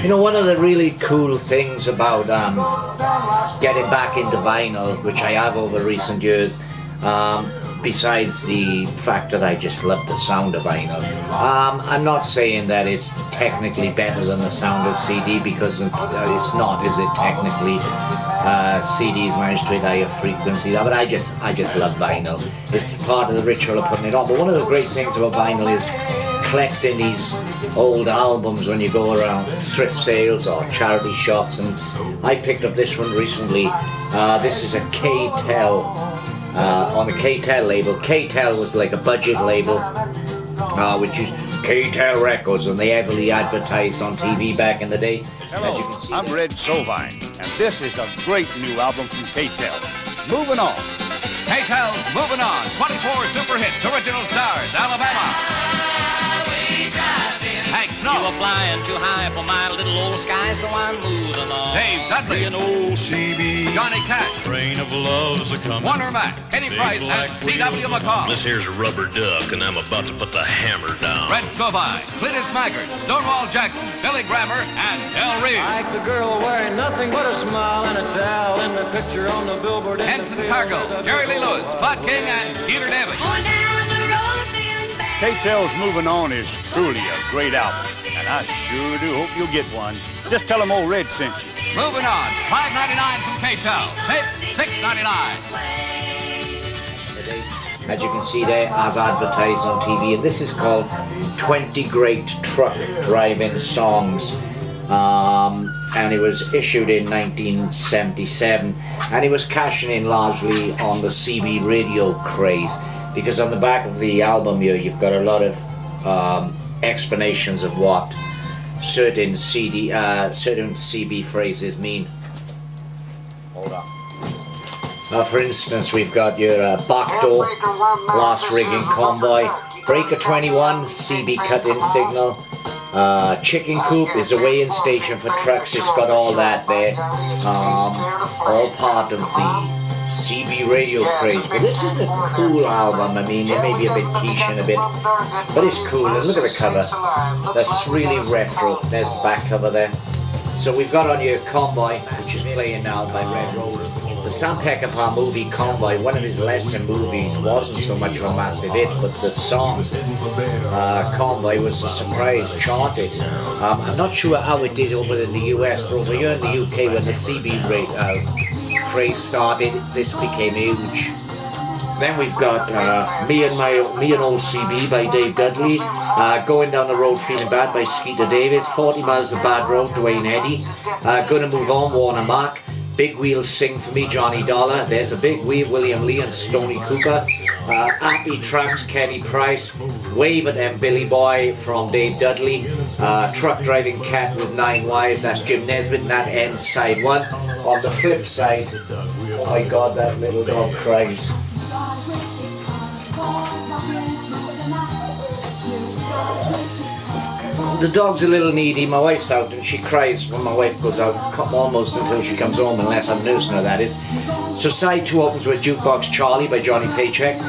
You know, one of the really cool things about getting back into vinyl, which I have over recent years, besides the fact that I just love the sound of vinyl, I'm not saying that it's technically better than the sound of CD, because it's not, is it, technically? CDs managed to hit higher frequency, but I just love vinyl. It's part of the ritual of putting it on. But one of the great things about vinyl is collecting these old albums when you go around thrift sales or charity shops, and I picked up this one recently. This is a K-tel, on the K-tel label. K-tel was like a budget label, which is K-tel Records, and they heavily advertised on TV back in the day. Hello, as you can see, I'm Red Sovine, and this is a great new album from K-tel. Moving on. K-tel's Moving On, 24 super hits, original stars, Alabama. Hank Snow. You were flying too high for my little old sky, so I'm moving on. Dave Dudley. An old CB. Johnny Cash. Train of love's a coming. Warner Mac. Kenny Big Price black and C.W. wheels McCall. This here's a rubber duck, and I'm about to put the hammer down. Red Sovine, Clintus Maggart, Stonewall Jackson, Billy Grammer, and Del Reeves. Like the girl wearing nothing but a smile and a towel in the picture on the billboard. Henson Cargill, Jerry Lee Lewis, Spot King, and Skeeter Davis. K-tel's Moving On is truly a great album, and I sure do hope you'll get one. Just tell them old Red sent you. Moving On, $5.99 from K-tel. Tape, $6.99. as you can see there, as advertised on TV, and this is called 20 Great Truck Driving Songs. And it was issued in 1977, and it was cashing in largely on the CB radio craze, because on the back of the album here you've got a lot of explanations of what certain CB phrases mean. Hold on. For instance, we've got your backdoor, glass rigging convoy, breaker 21, CB cut-in signal. Chicken coop is a weighing station for trucks. It's got all that there, all part of the CB radio craze. But this is a cool album. I mean, it may be a bit quiche and a bit, but it's cool. And look at the cover. That's really retro. There's the back cover there. So we've got on here Convoy, which is playing now by Red Roller. The Sam Peckinpah movie Convoy, one of his lesser movies, wasn't so much of a massive hit, but the song Convoy was a surprise, charted. I'm not sure how it did over in the US, but over here in the UK, when the CB craze started, this became huge. Then we've got Me and Old CB by Dave Dudley, Going Down the Road Feeling Bad by Skeeter Davis, 40 Miles of Bad Road, Dwayne Eddy, Gonna Move On, Warner Mac, Big Wheels Sing For Me, Johnny Dollar, There's a Big Wheel, William Lee and Stoney Cooper, Happy Tracks, Kenny Price, Wave at Them, Billy Boy from Dave Dudley, Truck Driving Cat with 9 Wives, that's Jim Nesbitt, and that ends side 1. On the flip side, oh my God, that little dog cries. The dog's a little needy. My wife's out and she cries when my wife goes out, almost until she comes home, unless I'm nursing her, that is. So side 2 opens with Jukebox Charlie by Johnny Paycheck,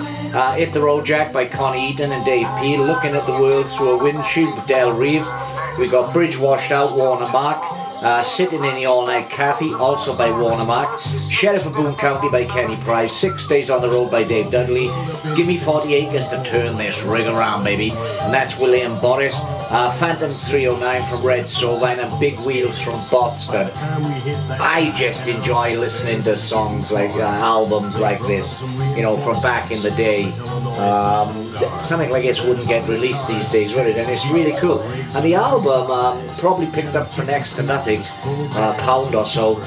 Hit the Road Jack by Connie Eaton and Dave Peel, Looking at the World Through a Windshield with Del Reeves. We got Bridge Washed Out, Warner Mark, Sitting in the All Night Cafe, also by Warner Mark, Sheriff of Boone County by Kenny Price, 6 Days on the Road by Dave Dudley, Give Me 40 Acres to Turn This Rig Around, baby, and that's William Boris, Phantom 309 from Red Sovine, and Big Wheels from Boston. I just enjoy listening to songs like albums like this, you know, from back in the day. Something like this wouldn't get released these days, would it? And it's really cool. And the album probably picked up for next to nothing, £1 or so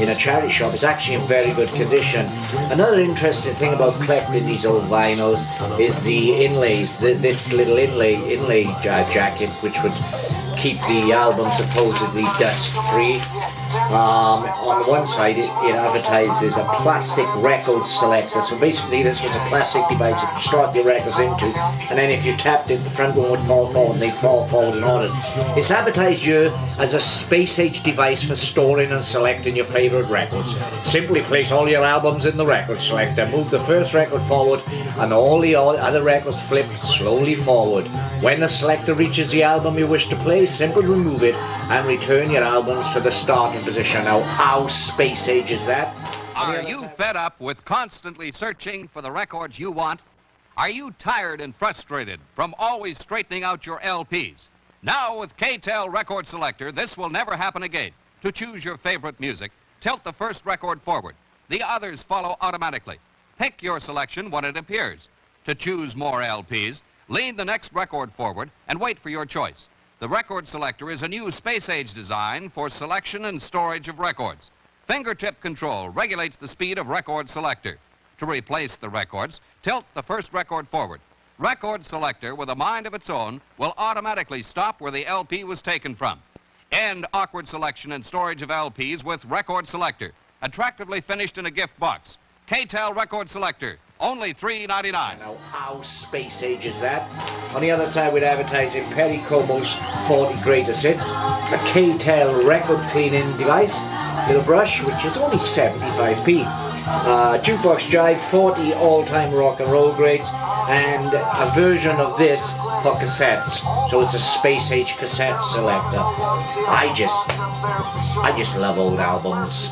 in a charity shop. It's actually in very good condition. Another interesting thing about collecting these old vinyls is the inlays. This little inlay jacket, which would keep the album supposedly dust free. On the one side, it advertises a plastic record selector. So basically, this was a plastic device you could slot your records into, and then if you tapped it, the front one would fall forward, and they'd fall forward in order. It's advertised here as a space-age device for storing and selecting your favorite records. Simply place all your albums in the record selector, move the first record forward, and all the other records flip slowly forward. When the selector reaches the album you wish to play, simply remove it and return your albums to the starting position. Now, how space age is that? Are you fed up with constantly searching for the records you want? Are you tired and frustrated from always straightening out your LPs? Now with K-tel Record Selector, this will never happen again. To choose your favorite music, tilt the first record forward. The others follow automatically. Pick your selection when it appears. To choose more LPs, lean the next record forward and wait for your choice. The Record Selector is a new space-age design for selection and storage of records. Fingertip control regulates the speed of Record Selector. To replace the records, tilt the first record forward. Record Selector, with a mind of its own, will automatically stop where the LP was taken from. End awkward selection and storage of LPs with Record Selector. Attractively finished in a gift box. K-tel Record Selector, only $3.99. Now, how space age is that? On the other side, we're advertising Perry Como's 40 Greatest Hits, a K-tel record cleaning device with a brush, which is only 75p. Jukebox Jive, 40 all-time rock and roll greats, and a version of this for cassettes. So it's a space-age cassette selector. I just love old albums.